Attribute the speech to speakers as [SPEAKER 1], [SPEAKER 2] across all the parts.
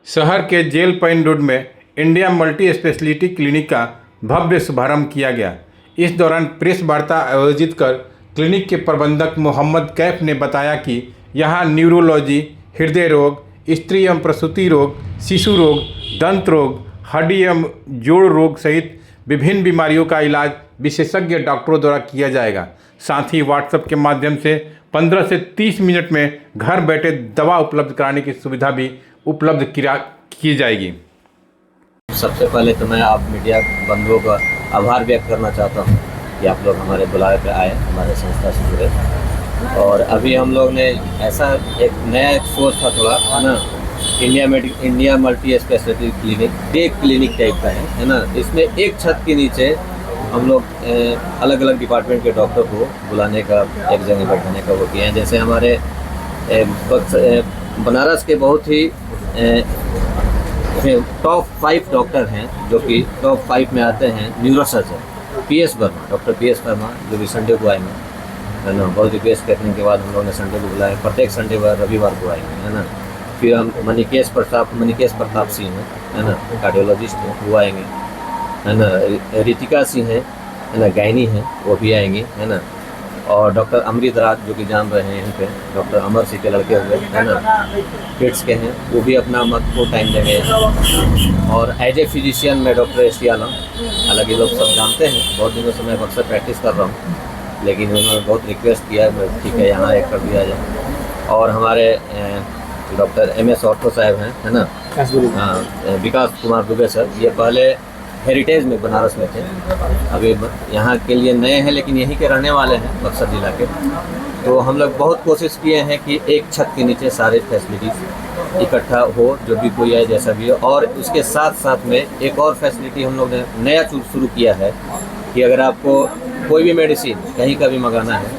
[SPEAKER 1] शहर के jail point road में इंडिया मल्टी स्पेशलिटी क्लिनिक का भव्य शुभारंभ किया गया। इस दौरान प्रेस वार्ता आयोजित कर क्लिनिक के प्रबंधक मोहम्मद कैफ ने बताया कि यहां न्यूरोलॉजी, हृदय रोग, स्त्री एवं प्रसूति रोग, शिशु रोग, दंत रोग, हड्डी एवं जोड़ रोग सहित विभिन्न बीमारियों का इलाज विशेषज्ञ डॉक्टरों द्वारा किया जाएगा। साथ ही व्हाट्सएप के माध्यम से 15 से 30 मिनट में घर बैठे दवा उपलब्ध कराने की सुविधा भी उपलब्ध की जाएगी।
[SPEAKER 2] सबसे पहले तो मैं आप मीडिया बंधुओं का आभार व्यक्त करना चाहता हूं कि आप लोग हमारे बुलावे पे आए, हमारे संस्था से जुड़े। और अभी हम लोग ने ऐसा एक नया सोच था थोड़ा, है ना, इंडिया मल्टी स्पेशलिटी क्लिनिक एक क्लिनिक टाइप का है ना। इसमें एक छत के नीचे हम लोग अलग अलग डिपार्टमेंट के डॉक्टर को बुलाने का, एक जगह बैठाने का वो किए हैं। जैसे हमारे बनारस के बहुत ही टॉप 5 डॉक्टर हैं जो कि टॉप 5 में आते हैं। Neurosurgeon PS Verma, doctor PS Verma, जो भी संडे को आएंगे, है ना। बहुत रिक्वेस्ट करने के बाद हम लोगों ने संडे को बुलाया, प्रत्येक संडे व रविवार को आएंगे, है ना। फिर हम मणिकेश प्रताप सिंह हैं, है ना, कार्डियोलॉजिस्ट हैं, वो आएंगे, है ना। रितिका सिंह है ना, गायनी हैं, वो भी आएंगी, है ना। और डॉक्टर अमृत राज जो कि जान रहे हैं यहाँ पे, डॉक्टर अमर सिंह के लड़के हुए, है ना, किड्स के हैं, वो भी अपना महत्वपूर्ण टाइम देंगे। और एज ए फिजिशियन मैं डॉक्टर ST आलम, हालांकि लोग सब जानते हैं, बहुत दिनों से मैं अक्सर प्रैक्टिस कर रहा हूँ, लेकिन उन्होंने बहुत रिक्वेस्ट किया है, ठीक है यहाँ एक कर दिया जाए। और हमारे डॉक्टर MS ऑर्थो साहब हैं, है ना, हाँ, विकास कुमार दुबे सर, ये पहले हेरिटेज में बनारस में थे, अभी यहाँ के लिए नए हैं, लेकिन यहीं के रहने वाले हैं, बक्सर जिला के। तो हम लोग बहुत कोशिश किए हैं कि एक छत के नीचे सारे फैसिलिटीज़ इकट्ठा हो, जो भी कोई है जैसा भी हो। और उसके साथ साथ में एक और फैसिलिटी हम लोग ने नया शुरू किया है कि अगर आपको कोई भी मेडिसिन कहीं का भी मंगाना है,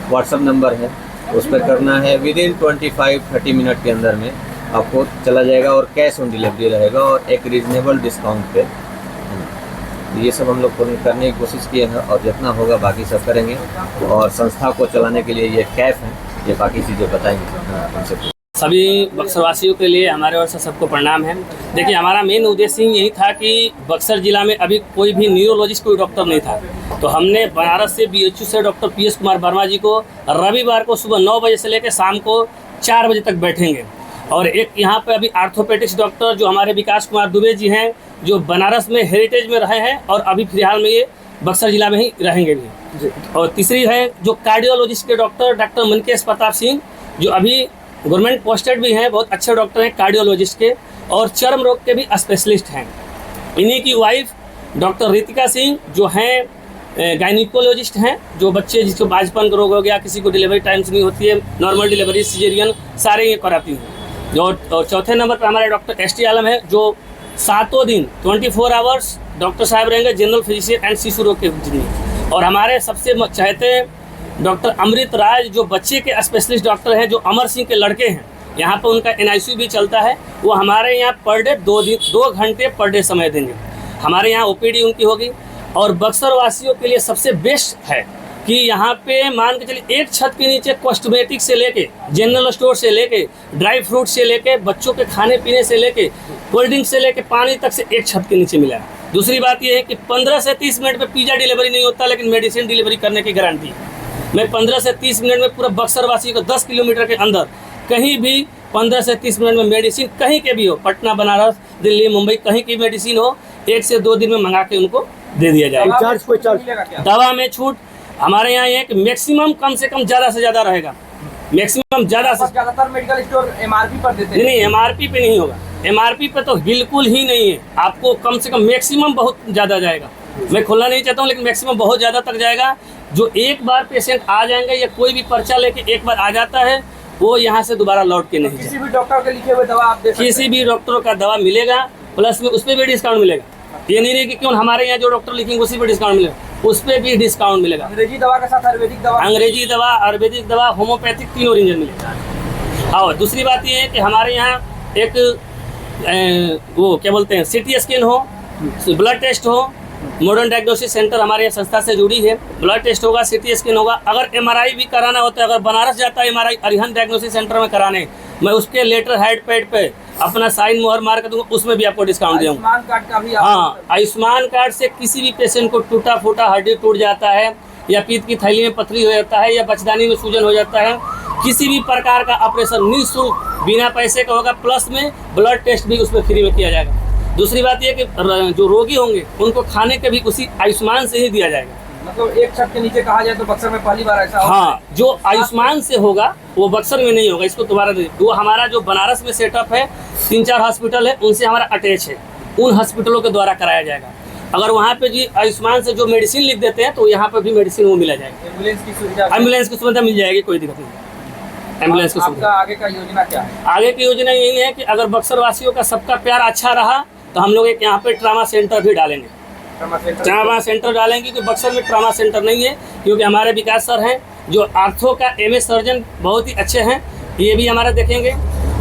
[SPEAKER 2] व्हाट्सअप नंबर है, उस पर करना है, विदिन 25-30 मिनट के अंदर में आपको चला जाएगा और कैश ऑन डिलीवरी रहेगा और एक रीजनेबल डिस्काउंट पे। ये सब हम लोग करने की कोशिश किए हैं और जितना होगा बाकी सब करेंगे। और संस्था को चलाने के लिए ये कैफ है, ये बाकी चीज़ें बताएंगे।
[SPEAKER 3] सभी बक्सरवासियों के लिए हमारे ओर से सबको प्रणाम है। देखिए, हमारा मेन उद्देश्य यही था कि बक्सर जिला में अभी कोई भी न्यूरोलॉजिस्ट कोई डॉक्टर नहीं था, तो हमने बनारस से BHU से डॉक्टर PS कुमार वर्मा जी को रविवार को सुबह 9 बजे से लेकर शाम को 4 बजे तक बैठेंगे। और एक यहाँ पे अभी आर्थोपेडिक्स डॉक्टर जो हमारे विकास कुमार दुबे जी हैं, जो बनारस में हेरिटेज में रहे हैं और अभी फिलहाल में ये बक्सर जिला में ही रहेंगे भी। और तीसरी है जो कार्डियोलॉजिस्ट के डॉक्टर मणिकेश प्रताप सिंह, जो अभी गवर्नमेंट पोस्टेड भी हैं, बहुत अच्छे डॉक्टर हैं कार्डियोलॉजिस्ट के, और चर्म रोग के भी स्पेशलिस्ट हैं। इन्हीं की वाइफ डॉक्टर रितिका सिंह जो हैं गायनिकोलॉजिस्ट हैं, जो बच्चे जिसको बाजपन का रोग हो गया, किसी को डिलीवरी टाइम से नहीं होती है, नॉर्मल डिलीवरी, सिजेरियन, सारे ये कराती हैं। और चौथे नंबर पर हमारे डॉक्टर ST आलम है, जो 7 दिन 24 आवर्स डॉक्टर साहब रहेंगे, जनरल फिजिशियन एंड शिशु रोग के जिम्मे। और हमारे सबसे चहेते डॉक्टर अमृत राज जो बच्चे के स्पेशलिस्ट डॉक्टर हैं, जो अमर सिंह के लड़के हैं, यहाँ पर उनका NICU भी चलता है। वो हमारे यहाँ पर डे 2 घंटे पर डे समय देंगे। हमारे यहाँ OPD उनकी होगी। और बक्सर वासियों के लिए सबसे बेस्ट है कि यहाँ पे मान के चलिए एक छत के नीचे कॉस्मेटिक से लेके, जनरल स्टोर से लेके, ड्राई फ्रूट से लेके, बच्चों के खाने पीने से लेके, कोल्ड ड्रिंक से लेके, पानी तक से एक छत के नीचे मिला है। दूसरी बात यह है कि 15 से 30 मिनट में पिज़्ज़ा डिलीवरी नहीं होता, लेकिन मेडिसिन डिलीवरी करने की गारंटी है। मैं 15 से 30 मिनट में पूरा बक्सर वासी को 10 किलोमीटर के अंदर कहीं भी 15 से 30 मिनट में मेडिसिन कहीं के भी हो, पटना, बनारस, दिल्ली, मुंबई, कहीं की मेडिसिन हो, 1 से 2 दिन में मंगा के उनको दे दिया जाएगा। दवा में छूट हमारे यहाँ ये कि मैक्सिमम कम से कम ज़्यादा से ज़्यादा रहेगा, मैक्सिमम ज़्यादा से
[SPEAKER 4] ज़्यादातर मेडिकल स्टोर MRP पर देते हैं।
[SPEAKER 3] नहीं, MRP पे नहीं होगा, MRP पे तो बिल्कुल ही नहीं है। आपको कम से कम मैक्सिमम बहुत ज़्यादा जाएगा, मैं खोलना नहीं चाहता हूँ, लेकिन मैक्सिमम बहुत ज़्यादा तक जाएगा। जो एक बार पेशेंट आ जाएंगे या कोई भी पर्चा लेके एक बार आ जाता है, वो यहाँ से दोबारा लौट के नहीं
[SPEAKER 4] किसी भी डॉक्टर के लिखे हुए दवा आप दे सकते हैं।
[SPEAKER 3] किसी भी डॉक्टरों का दवा मिलेगा, प्लस में उस पर भी डिस्काउंट मिलेगा। ये नहीं रही कि क्यों हमारे यहाँ जो डॉक्टर लिखेंगे उसी पर डिस्काउंट मिलेगा, उस पर भी डिस्काउंट मिलेगा।
[SPEAKER 4] अंग्रेजी दवा के साथ आयुर्वेदिक दवा, होम्योपैथिक, तीनों ओरिजिनल मिलेगा। और दूसरी बात ये है कि हमारे यहाँ एक वो क्या बोलते हैं, CT स्कैन हो, ब्लड टेस्ट हो, मॉडर्न डायग्नोसिस सेंटर हमारे यहाँ संस्था से जुड़ी है। ब्लड टेस्ट होगा, CT स्कैन होगा। अगर MRI भी कराना होता है, अगर बनारस जाता है MRI अरिहंत डायग्नोसिस सेंटर में कराने, मैं उसके लेटर हेड पैड पे
[SPEAKER 3] अपना साइन मोहर मार कर दूंगा, उसमें भी आपको डिस्काउंट दूंगा।
[SPEAKER 4] आयुष्मान कार्ड का भी
[SPEAKER 3] हाँ, आयुष्मान कार्ड से किसी भी पेशेंट को टूटा फूटा हड्डी टूट जाता है, या पीत की थैली में पथरी हो जाता है, या बचदानी में सूजन हो जाता है, किसी भी प्रकार का ऑपरेशन निःशुल्क बिना पैसे का होगा, प्लस में ब्लड टेस्ट भी उसमें फ्री में किया जाएगा। दूसरी बात यह कि जो रोगी होंगे उनको खाने के भी उसी आयुष्मान से ही दिया जाएगा।
[SPEAKER 4] मतलब एक छत के नीचे कहा जाए तो बक्सर में पहली बार ऐसा
[SPEAKER 3] हाँ, जो आयुष्मान से होगा वो बक्सर में नहीं होगा, इसको दोबारा दे। वो हमारा जो बनारस में सेटअप है, 3-4 हॉस्पिटल है, उनसे हमारा अटैच है, उन हॉस्पिटलों के द्वारा कराया जाएगा। अगर वहाँ पे जी आयुष्मान से जो मेडिसिन लिख देते हैं तो यहाँ पे भी मेडिसिन वो मिला जाएगा।
[SPEAKER 4] एम्बुलेंस की सुविधा,
[SPEAKER 3] एम्बुलेंस की सुविधा मिल जाएगी, कोई दिक्कत नहीं। एम्बुलेंस की
[SPEAKER 4] आपका
[SPEAKER 3] सुविधा।
[SPEAKER 4] आगे का योजना क्या है?
[SPEAKER 3] आगे की योजना यही है कि अगर बक्सर वासियों का सबका प्यार अच्छा रहा तो हम लोग एक यहाँ पे ट्रामा सेंटर भी डालेंगे। ट्रामा सेंटर डालेंगे क्योंकि बक्सर में ट्रामा सेंटर नहीं है, क्योंकि हमारे विकास सर हैं जो आर्थो का MS सर्जन बहुत ही अच्छे हैं, ये भी हमारा देखेंगे,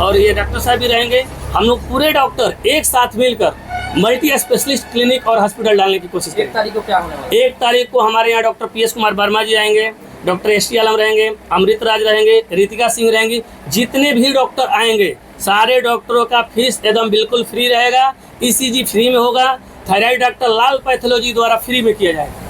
[SPEAKER 3] और ये डॉक्टर साहब भी रहेंगे। हम लोग पूरे डॉक्टर एक साथ मिलकर मल्टी स्पेशलिस्ट क्लिनिक और हॉस्पिटल डालने की कोशिश
[SPEAKER 4] 1
[SPEAKER 3] करेंगे।
[SPEAKER 4] तारीख को क्या होने वाला है?
[SPEAKER 3] 1 तारीख को हमारे यहाँ डॉक्टर PS कुमार वर्मा जी आएंगे, डॉक्टर ST आलम रहेंगे, अमृत राज रहेंगे, रितिका सिंह रहेंगी। जितने भी डॉक्टर आएंगे सारे डॉक्टरों का फीस एकदम बिल्कुल फ्री रहेगा। ECG फ्री में होगा, थायराइड डॉक्टर लाल पैथोलॉजी द्वारा फ्री में किया जाएगा।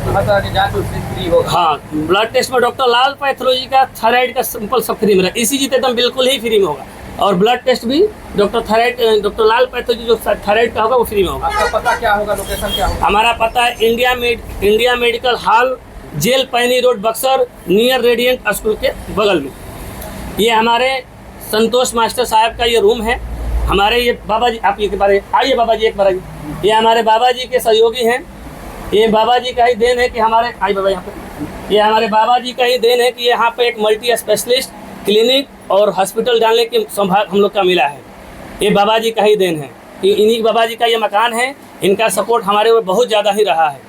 [SPEAKER 4] हर तरह की जांच उससे फ्री होगा।
[SPEAKER 3] हाँ, ब्लड टेस्ट में डॉक्टर लाल पैथोलॉजी का थायराइड का सैंपल सब फ्री में रहेगा। ECG तो एकदम बिल्कुल ही फ्री में होगा, और ब्लड टेस्ट भी डॉक्टर लाल पैथोलॉजी जो थायराइड का होगा वो फ्री में होगा।
[SPEAKER 4] आपका पता क्या होगा, लोकेशन क्या होगा?
[SPEAKER 3] हमारा पता है इंडिया मेडिकल हॉल, जेल पैनी road, Buxar, near radiant school के बगल में। ये हमारे संतोष मास्टर साहब का ये रूम है। हमारे ये बाबा जी, आप ये बारे आइए बाबा जी एक बार आइए। ये हमारे बाबा जी के सहयोगी हैं। ये बाबा जी का ही देन है कि हमारे आइए बाबा यहाँ पे, ये हमारे बाबा जी का ही देन है कि यहाँ पे एक मल्टी स्पेशलिस्ट क्लिनिक और हॉस्पिटल डालने की सौभाग्य हम लोग का मिला है। ये बाबा जी का ही देन है। इन्हीं बाबा जी का ये मकान है। इनका सपोर्ट हमारे ऊपर बहुत ज़्यादा ही रहा है,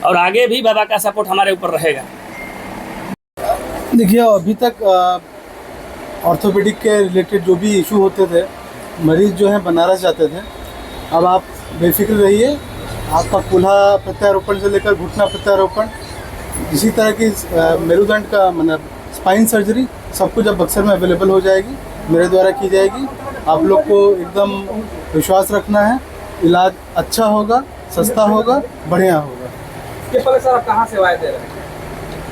[SPEAKER 3] और आगे भी बाबा का सपोर्ट हमारे ऊपर रहेगा।
[SPEAKER 5] देखिए, अभी तक ऑर्थोपेडिक के रिलेटेड जो भी इशू होते थे, मरीज़ जो हैं बनारस जाते थे। अब आप बेफिक्र रहिए, आपका कूल्हा प्रत्यारोपण से लेकर घुटना प्रत्यारोपण, इसी तरह की मेरुदंड का मतलब स्पाइन सर्जरी, सब कुछ अब बक्सर में अवेलेबल हो जाएगी, मेरे द्वारा की जाएगी। आप लोग को एकदम विश्वास रखना है, इलाज अच्छा होगा, सस्ता होगा, बढ़िया होगा।
[SPEAKER 4] इसके पहले सर आप कहाँ सेवाएं दे रहे हैं?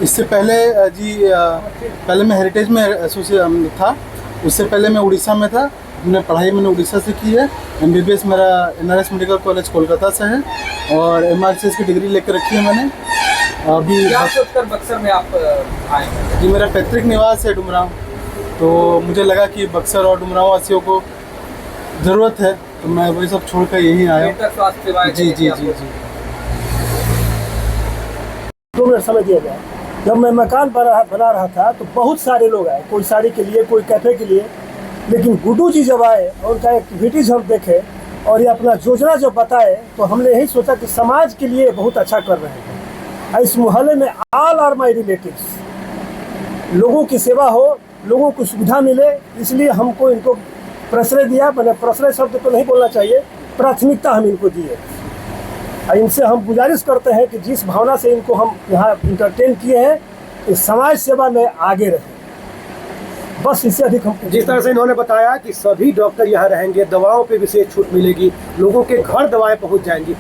[SPEAKER 5] इससे पहले पहले मैं हेरिटेज में एसोसिएट था, उससे पहले मैं उड़ीसा में था। मैंने पढ़ाई मैंने उड़ीसा से की है। MBBS मेरा NRS मेडिकल कॉलेज कोलकाता से है, और MRCS की डिग्री लेकर रखी है मैंने। अभी
[SPEAKER 4] क्या सोचकर बक्सर में आप आए?
[SPEAKER 5] जी, मेरा पैतृक निवास है डुमरांव, तो मुझे लगा कि बक्सर और डुमरांव वासियों को ज़रूरत है, तो मैं वही सब छोड़कर यहीं आया
[SPEAKER 4] बेहतर स्वास्थ्य सेवाएं
[SPEAKER 5] जी
[SPEAKER 4] देने
[SPEAKER 5] जी
[SPEAKER 4] की
[SPEAKER 5] जी
[SPEAKER 4] आपको-
[SPEAKER 5] जी।
[SPEAKER 6] 2 मिनट समय दिया गया। जब मैं मकान बना रहा था तो बहुत सारे लोग आए, कोई साड़ी के लिए, कोई कैफ़े के लिए, लेकिन गुड्डू जी जब आए और उनका एक्टिविटीज़ हम देखे और ये अपना योजना जब बताए तो हमने यही सोचा कि समाज के लिए बहुत अच्छा कर रहे हैं। इस मोहल्ले में ऑल आर माई रिलेटिव्स, लोगों की सेवा हो, लोगों को सुविधा मिले, इसलिए हमको इनको प्रश्रय दिया। मैंने प्रश्रय शब्द तो नहीं बोलना चाहिए, प्राथमिकता हम इनको दिए। इनसे हम गुजारिश करते हैं कि जिस भावना से इनको हम यहाँ इंटरटेन किए हैं, इस समाज सेवा में आगे रहें। बस इससे अधिक हम
[SPEAKER 7] जिस तरह से इन्होंने बताया कि सभी डॉक्टर यहाँ रहेंगे, दवाओं पे विशेष छूट मिलेगी, लोगों के घर दवाएं पहुँच जाएंगी।